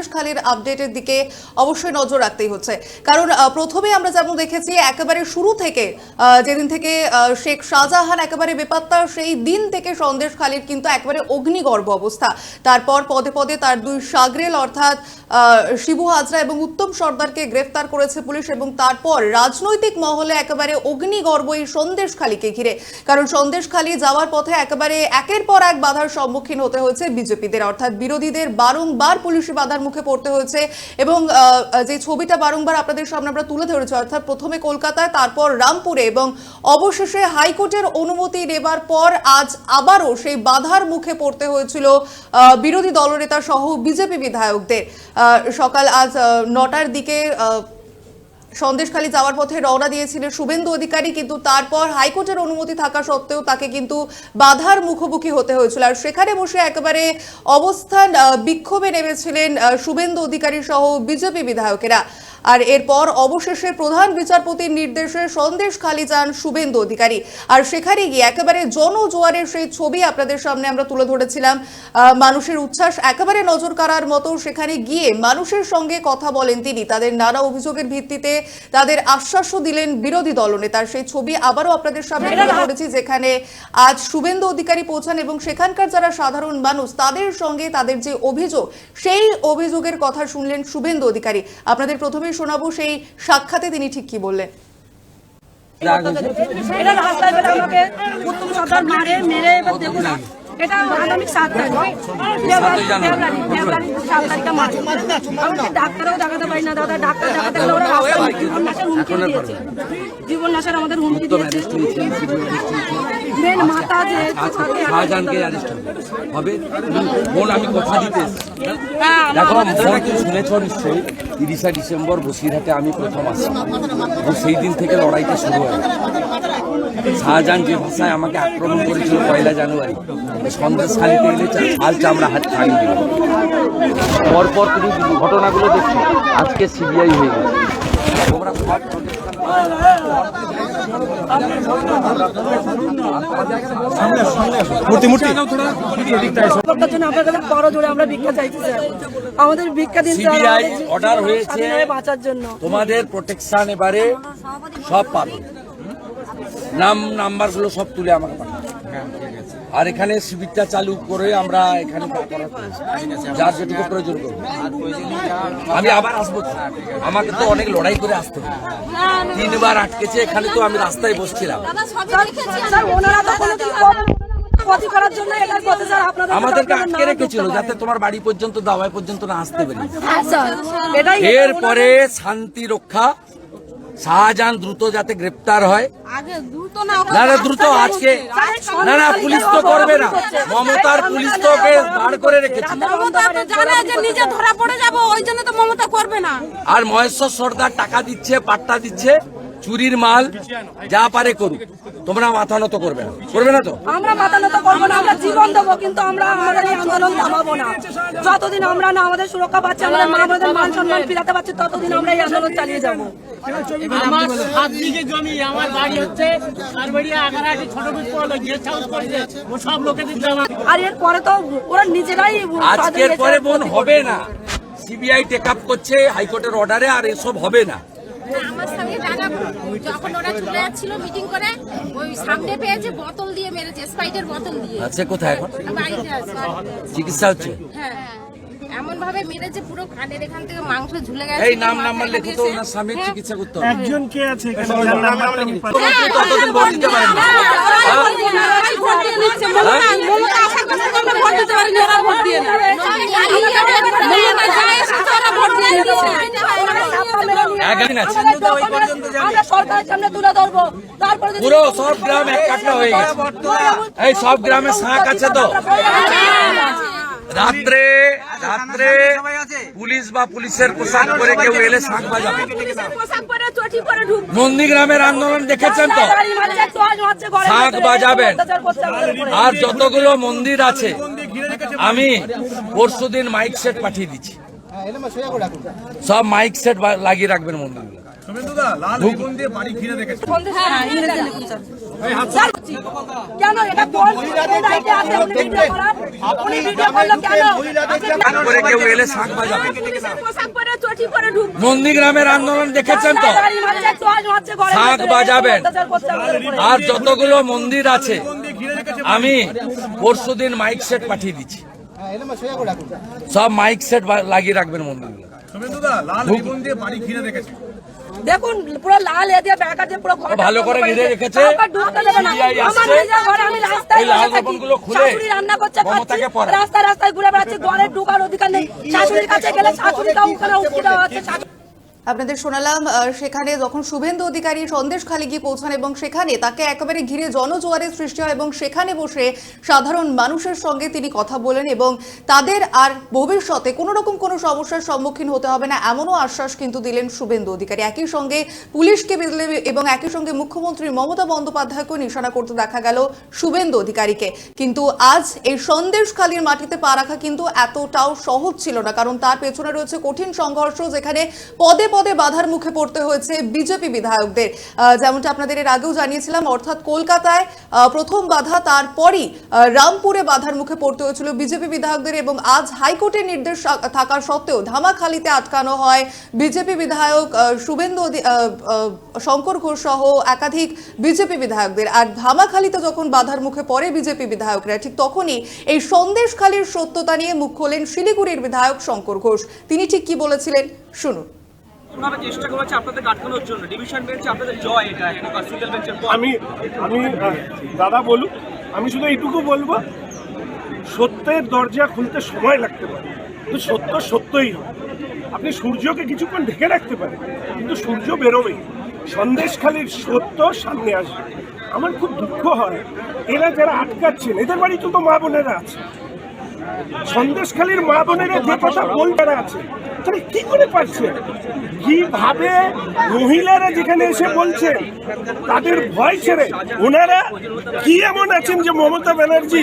সন্দেশখালীর আপডেটের দিকে অবশ্যই নজর রাখতেই হচ্ছে, কারণ প্রথমে আমরা যেমন দেখেছি একেবারে শুরু থেকে যেদিন থেকে শেখ শাহজাহান একেবারে বেপাত্তা সেই দিন থেকে সন্দেশখালীর কিন্তু একেবারে অগ্নিগর্ভ অবস্থা। তারপর পদে পদে তার দুই সাগরেল অর্থাৎ শিবু হাজরা এবং উত্তম সর্দারকে গ্রেফতার করেছে পুলিশ, এবং তারপর রাজনৈতিক মহলে একেবারে অগ্নিগর্ভ এই সন্দেশখালীকে ঘিরে, কারণ সন্দেশখালী যাওয়ার পথে একেবারে একের পর এক বাধার সম্মুখীন হতে হয়েছে বিজেপিদের, অর্থাৎ বিরোধীদের বারংবার পুলিশি বাধার মুখে পড়তে হয়েছে। এবং যে ছবিটা বারংবার আপনাদের সামনে আমরা তুলে ধরেছি, অর্থাৎ প্রথমে কলকাতায়, তারপর রামপুরে, এবং অবশেষে হাইকোর্টের অনুমতি নেবার পর আজ আবারও সেই বাধার মুখে পড়তে হয়েছিল বিরোধী দলনেতা সহ বিজেপি বিধায়কদের। সকাল আজ 9টার দিকে সন্দেশখালী যাওয়ার পথে রওনা দিয়েছিলেন শুভেন্দু অধিকারী, কিন্তু তারপর হাইকোর্টের অনুমতি থাকা সত্ত্বেও তাকে কিন্তু বাধার মুখোমুখি হতে হয়েছিল। আর সেখানে বসে একেবারে অবস্থান বিক্ষোভে নেমেছিলেন শুভেন্দু অধিকারী সহ বিজেপি বিধায়কেরা। আর এরপর অবশেষে প্রধান বিচারপতির নির্দেশে সন্দেশখালী যান শুভেন্দু অধিকারী, আর সেখানে গিয়ে একেবারে জনজোয়ারের সেই ছবি আপনাদের সামনে আমরা তুলে ধরেছিলাম। মানুষের উচ্ছ্বাস একেবারে নজর কাড়ার মতো। সেখানে গিয়ে মানুষের সঙ্গে কথা বলেন তিনি, তাদের নানা অভিযোগের ভিত্তিতে তাদের আশ্বাসও দিলেন বিরোধী দলনেতার। সেই ছবি আবারও আপনাদের সামনে তুলে ধরেছি, যেখানে আজ শুভেন্দু অধিকারী পৌঁছান এবং সেখানকার যারা সাধারণ মানুষ তাদের সঙ্গে তাদের যে অভিযোগ, সেই অভিযোগের কথা শুনলেন শুভেন্দু অধিকারী। আপনাদের প্রথমে শোনাবো সেই সাক্ষাতে তিনি ঠিক কি বললেন। এটা রাস্তায় বেলা আমাকে উত্তম সরকার মেরে এবার দেখুন, এটা আগামী 7 তারিখ ফেব্রুয়ারি 7 তারিখে মারে। আমাকে ডাক্তারও দেখাতে পারি না দাদা, ডাক্তার দেখাতে গেলে ওরা রাস্তায় হুমকি দিয়েছে, জীবন নাশের আমাদের হুমকি দিয়েছে। মেন মাথা যে শাহজাহানকে অ্যারেস্ট হবে বোন, আমি কথা দিতে দেখো শুনেছ নিশ্চয়ই 30 ডিসেম্বর বসিরহাটে আমি প্রথম আসি, এবং সেই দিন থেকে লড়াইটা শুরু হয়। শাহজাহান যে ভাষায় আমাকে আক্রমণ করেছিল 1 জানুয়ারি, সন্দেশখালীতে এলে হাল চামড়া হাত ছাড়িয়ে দিল। পরপর তুমি ঘটনাগুলো দেখছো, আজকে সিবিআই হয়ে গেছে। তোমরা সব আমাদের ভিক্ষা দিন, অর্ডার হয়েছে বাঁচার জন্য। তোমাদের প্রোটেকশন এবারে সব পাবে, নাম্বারগুলো সব তুলে আমাকে পাঠাবে। আর এখানে শিবিরটা চালু করে আমরা এখানে যার যেটুকু প্রয়োজন করবো। আমি আবার আসবো, আমাকে তো অনেক লড়াই করে আসতে হবে। 3 বার আটকেছে এখানে, তো আমি রাস্তায় বসছিলাম। আমাদেরকে আটকে রেখেছিল যাতে তোমার বাড়ি পর্যন্ত দাওয়াই পর্যন্ত না আসতে পারি। এরপরে শান্তি রক্ষা, শাহজাহান দ্রুত যাতে গ্রেপ্তার হয়। না দ্রুত আজকে না পুলিশ তো করবে না, মমতার পুলিশ তো ওকে দাঁড় করে রেখেছে। আর মহেশ্বর সর্দার টাকা দিচ্ছে, পাট্টা দিচ্ছে, চুরির মাল যা পারে করুক, তোমরা মাথা নত করবে না, করবে না তো? আমরা মাথা নত করবো না, আমরা জীবন দেবো, কিন্তু আমরা আমাদের এই আন্দোলন থামাবো না। যতদিন আমরা না আমাদের সুরক্ষা পাচ্ছি, আমাদের আমাদের মান সম্মান ফিরাতে পারছি, ততদিন আমরা এই আন্দোলন চালিয়ে যাবো। আমার 7 বিঘে জমি, আমার বাড়ি হচ্ছে ছোট গেস্ট হাউস করেছে, ও সব লোকেদের জমা। আর এর পরে তো ওরা নিজেরাই আজকের পরে বোন হবে না, সিবিআই টেক আপ করছে হাইকোর্টের অর্ডারে, আর এসব হবে না। আমার সঙ্গে দাদা যখন ওরা চলে যাচ্ছিল মিটিং করে, ওই সামনে পেয়েছে বোতল দিয়ে মেরেছে, স্প্রাইটের বোতল দিয়ে। আচ্ছা, কোথায় এখন? বাড়িতে আছে, চিকিৎসা হচ্ছে? হ্যাঁ, এমন ভাবে মেরেছে পুরো কানের এখান থেকে মাংস ঝুলে গেছে। এই নাম্বার লেখো তো, ওনার স্বামীর চিকিৎসা করতে হবে। একজন কে আছে এখানে? ততদিন ভোট দিতে পারেন না। পুরো সব গ্রাম এক কাটলা হয়ে গেছে। এই সব গ্রামে শাঁখ আছে তো? রাত্রে পুলিশ বা পুলিশের পোশাক পরে কেউ এলে শাঁখ বাজাবে। নন্দীগ্রামের আন্দোলন দেখেছেন তো, শাঁখ বাজাবেন। আর যতগুলো মন্দির আছে, আমি পরশুদিন মাইক সেট পাঠিয়ে দিচ্ছি, সব মাইক সেট লাগিয়ে রাখবেন মন্দিরগুলো। কেন এটা উনি ভিডিও করলো কেন? করে কেউ এলে শাঁখ বাজাবে। পুলিশের পোশাক পরে চটি পরে ঢুকবে। নন্দীগ্রামের আন্দোলন দেখেছেন তো, গাড়ি মারছে, টোয়াজ মারছে, ঘরের শাঁখ ভেতরে বাজাবেন। অত্যাচার করছে আমাদের উপরে। আর যতগুলো মন্দির আছে আমি পরশুদিন মাইক সেট পাঠিয়ে দিচ্ছি, সব মাইক সেট লাগিয়ে রাখবেন মন্দিরগুলো। দেখুন পুরো লাল এ দিয়ে ব্যাগ আছে, পুরো ঘরটা ভালো করে বন্ধ ঘিরে করেছে। রেখেছে। কাউকে ঢুকতে দেবে না। CI আমার আসছে। নিজের ঘরে আমি রাস্তায় এই লাল বসে থাকি। রিবনগুলো খুলে শাশুড়ি রান্না করছে, খাচ্ছি। মমতাকে পড়ায়। রাস্তায় রাস্তায় ঘুরে বেড়াচ্ছি, ঘরে ঢুকার অধিকার নেই। শাশুড়ির কাছে গেলে শাশুড়িটাও ওখানে উঠে দেওয়া হচ্ছে। আপনাদের শোনালাম সেখানে যখন শুভেন্দু অধিকারী সন্দেশখালী গিয়ে পৌঁছান এবং সেখানে তাকে একেবারে ঘিরে জনজোয়ারের সৃষ্টি হয় এবং সেখানে বসে সাধারণ মানুষের সঙ্গে তিনি কথা বলেন এবং তাদের আর ভবিষ্যতে কোনো রকম কোনো সমস্যার সম্মুখীন হতে হবে না এমনও আশ্বাস কিন্তু দিলেন শুভেন্দু অধিকারী। একই সঙ্গে পুলিশকে এবং একই সঙ্গে মুখ্যমন্ত্রী মমতা বন্দ্যোপাধ্যায়কেও নিশানা করতে দেখা গেল শুভেন্দু অধিকারীকে। কিন্তু আজ এই সন্দেশখালীর মাটিতে পা রাখা কিন্তু এতটাও সহজ ছিল না, কারণ তার পেছনে রয়েছে কঠিন সংঘর্ষ, যেখানে পদে পদে বাধার মুখে পড়তে হয়েছে বিজেপি বিধায়কদের। যেমনটা আপনাদের এর আগেও জানিয়েছিলাম, অর্থাৎ কলকাতায় প্রথম বাধা, তারপরই রামপুরে বাধার মুখে পড়তে হয়েছিল বিজেপি বিধায়কদের এবং আজ হাইকোর্টের নির্দেশ থাকার সত্ত্বেও ধামাখালিতে আটকানো হয় বিজেপি বিধায়ক শঙ্কর ঘোষ সহ একাধিক বিজেপি বিধায়কদের। আর ধামাখালিতে যখন বাধার মুখে পড়ে বিজেপি বিধায়করা, ঠিক তখনই এই সন্দেশখালীর সত্যতা নিয়ে মুখ খোলেন শিলিগুড়ির বিধায়ক শঙ্কর ঘোষ। তিনি ঠিক কি বলেছিলেন শুনুন। ওনারা চেষ্টা করেছে আপনাদের আটকানোর জন্য, ডিভিশন বেঞ্চে আপনাদের জয়, এটা একটা সিঙ্গেল বেঞ্চের পর। আমি দাদা বলুক, আমি শুধু এইটুকু বলবো, সত্যের দরজা খুলতে সময় লাগতে পারে, কিন্তু সত্য সত্যই হয়। আপনি সূর্যকে কিছুক্ষণ ঢেকে রাখতে পারেন, কিন্তু সূর্য বেরোবেই। সন্দেশখালীর সত্য সামনে আসবে। আমার খুব দুঃখ হয়, এরা যারা আটকাচ্ছেন এদের বাড়িতে তো মা বোনেরা আছে, সন্দেশখালীর মা বোনেরা যে কথা বলতে আছে তাহলে কি করে পারছে, কিভাবে মহিলারা যেখানে এসে বলছে তাদের ভয় ছেড়ে ওনারা কি এমন আছেন যে মমতা ব্যানার্জি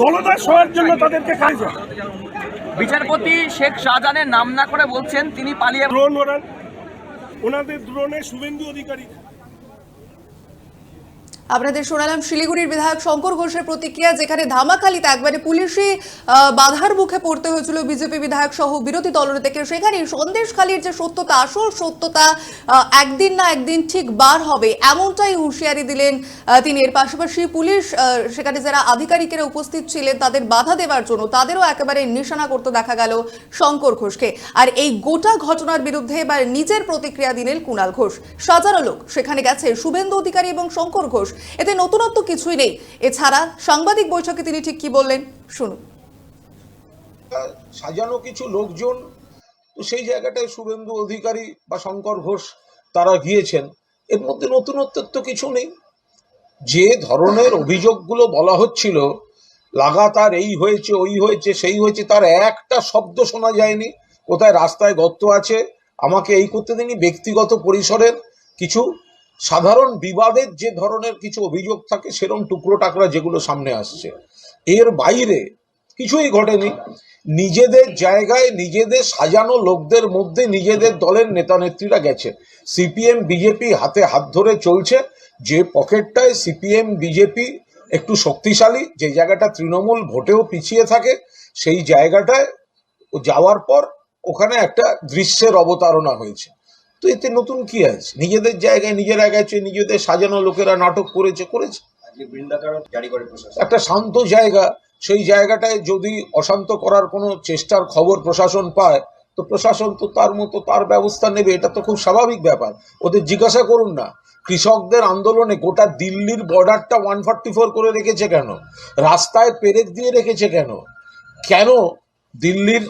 দলদাস হওয়ার জন্য তাদেরকে কাজে বিচারপতি শেখ শাহজাহানের নাম না করে বলছেন তিনি পালিয়ে। ড্রোন ওড়ান, ওনাদের ড্রোনে শুভেন্দু অধিকারী। আপনাদের শোনালাম শিলিগুড়ির বিধায়ক শঙ্কর ঘোষের প্রতিক্রিয়া, যেখানে ধামাখালিতে একবারে পুলিশি বাধার মুখে পড়তে হয়েছিল বিজেপি বিধায়ক সহ বিরোধী দলনেতাকে। সেখানে সন্দেশখালীর যে সত্যতা, আসল সত্যতা একদিন না একদিন ঠিক বার হবে, এমনটাই হুঁশিয়ারি দিলেন তিনি। এর পাশাপাশি পুলিশ সেখানে যারা আধিকারিকেরা উপস্থিত ছিলেন তাদের বাধা দেওয়ার জন্য তাদেরও একেবারে নিশানা করতে দেখা গেল শঙ্কর ঘোষকে। আর এই গোটা ঘটনার বিরুদ্ধে এবার নিজের প্রতিক্রিয়া দিলেন কুণাল ঘোষ। সাজানো লোক সেখানে গেছে, শুভেন্দু অধিকারী এবং শঙ্কর ঘোষ, এতে নতুনত্ব কিছুই নেই। এছাড়া সাংবাদিক বৈঠকে তিনি ঠিক কি বললেন শুনুন। সাজানো কিছু লোকজন, তো সেই জায়গাটায় শুভেন্দু অধিকারী বা শঙ্কর ঘোষ তারা গিয়েছেন, এর মধ্যে নতুনত্ব তো কিছু নেই। যে ধরনের অভিযোগগুলো বলা হচ্ছিল লাগাতার এই হয়েছে ওই হয়েছে সেই হয়েছে, তার একটা শব্দ শোনা যায়নি। কোথায় রাস্তায় গর্ত আছে আমাকে এই করতে দিনই, ব্যক্তিগত পরিসরের কিছু সাধারণ বিবাদের যে ধরনের কিছু অভিযোগ থাকে সেরকম টুকরো টাকরা যেগুলো সামনে আসছে, এর বাইরে কিছুই ঘটেনি। নিজেদের জায়গায় নিজেদের সাজানো লোকদের মধ্যে নিজেদের দলের নেতা নেত্রীরা গেছে। সিপিএম বিজেপি হাতে হাত ধরে চলছে। যে পকেটটায় সিপিএম বিজেপি একটু শক্তিশালী, যে জায়গাটা তৃণমূল ভোটেও পিছিয়ে থাকে, সেই জায়গাটায় যাওয়ার পর ওখানে একটা দৃশ্যের অবতারণা হয়েছে। তো এতে নতুন কি আছে? নিজেদের জায়গায় নিজেরা গেছে, নিজেদের সাজানো লোকেরা নাটক করেছে। একটা শান্ত জায়গা, সেই জায়গাটায় যদি অশান্ত করার কোনো চেষ্টার খবর প্রশাসন পায়, তো প্রশাসন তো তার মতো তার ব্যবস্থা নেবে, এটা তো খুব স্বাভাবিক ব্যাপার। ওদের জিজ্ঞাসা করুন না, কৃষকদের আন্দোলনে গোটা দিল্লির বর্ডারটা 144 করে রেখেছে কেন? রাস্তায় পেরেক দিয়ে রেখেছে কেন? কেন দিল্লির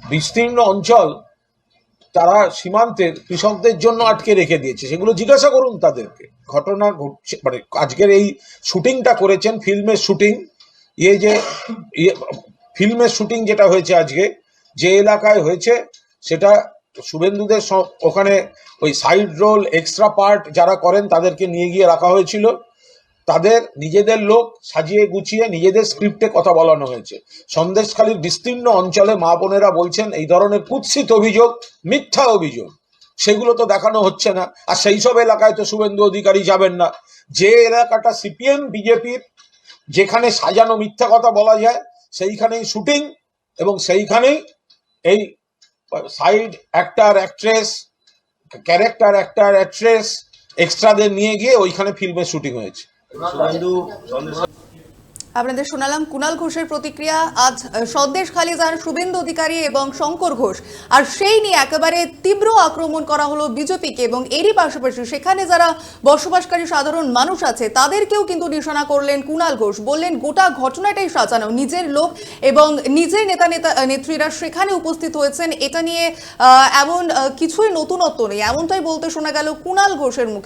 বিস্তীর্ণ অঞ্চল তারা সীমান্তের কৃষকদের জন্য আটকে রেখে দিয়েছে? সেগুলো জিজ্ঞাসা করুন তাদেরকে। ঘটনা ঘটছে, মানে আজকের এই শুটিংটা করেছেন, ফিল্মের শুটিং, ফিল্মের শুটিং যেটা হয়েছে আজকে যে এলাকায় হয়েছে, সেটা শুভেন্দুদের ওখানে ওই সাইড রোল এক্সট্রা পার্ট যারা করেন তাদেরকে নিয়ে গিয়ে রাখা হয়েছিল। তাদের নিজেদের লোক সাজিয়ে গুছিয়ে নিজেদের স্ক্রিপ্টে কথা বলানো হয়েছে। সন্দেশখালীর বিস্তীর্ণ অঞ্চলে মা বোনেরা বলছেন এই ধরনের কুৎসিত অভিযোগ, মিথ্যা অভিযোগ, সেগুলো তো দেখানো হচ্ছে না। আর সেই সব এলাকায় তো শুভেন্দু অধিকারী যাবেন না। যে এলাকাটা সিপিএম বিজেপির, যেখানে সাজানো মিথ্যা কথা বলা যায়, সেইখানেই শুটিং এবং সেইখানেই এই side actor actress character actor actress এক্সট্রাদের নিয়ে গিয়ে ওইখানে ফিল্মের শুটিং হয়েছে। আপনাদের শোনালাম কুণাল ঘোষের প্রতিক্রিয়া। আজ সন্দেশখালী যান শুভেন্দু অধিকারী এবং শঙ্কর ঘোষ, আর সেই নিয়ে একেবারে তীব্র আক্রমণ করা হলো বিজেপিকে, এবং এরই পাশাপাশি সেখানে যারা বসবাসকারী সাধারণ মানুষ আছে তাদেরকেও কিন্তু নিশানা করলেন কুণাল ঘোষ। বললেন গোটা ঘটনাটাই সাজানো, নিজের লোক এবং নিজের নেত্রীরা সেখানে উপস্থিত হয়েছেন, এটা নিয়ে এমন কিছুই নতুনত্ব নেই, এমনটাই বলতে শোনা গেল কুণাল ঘোষের মুখে।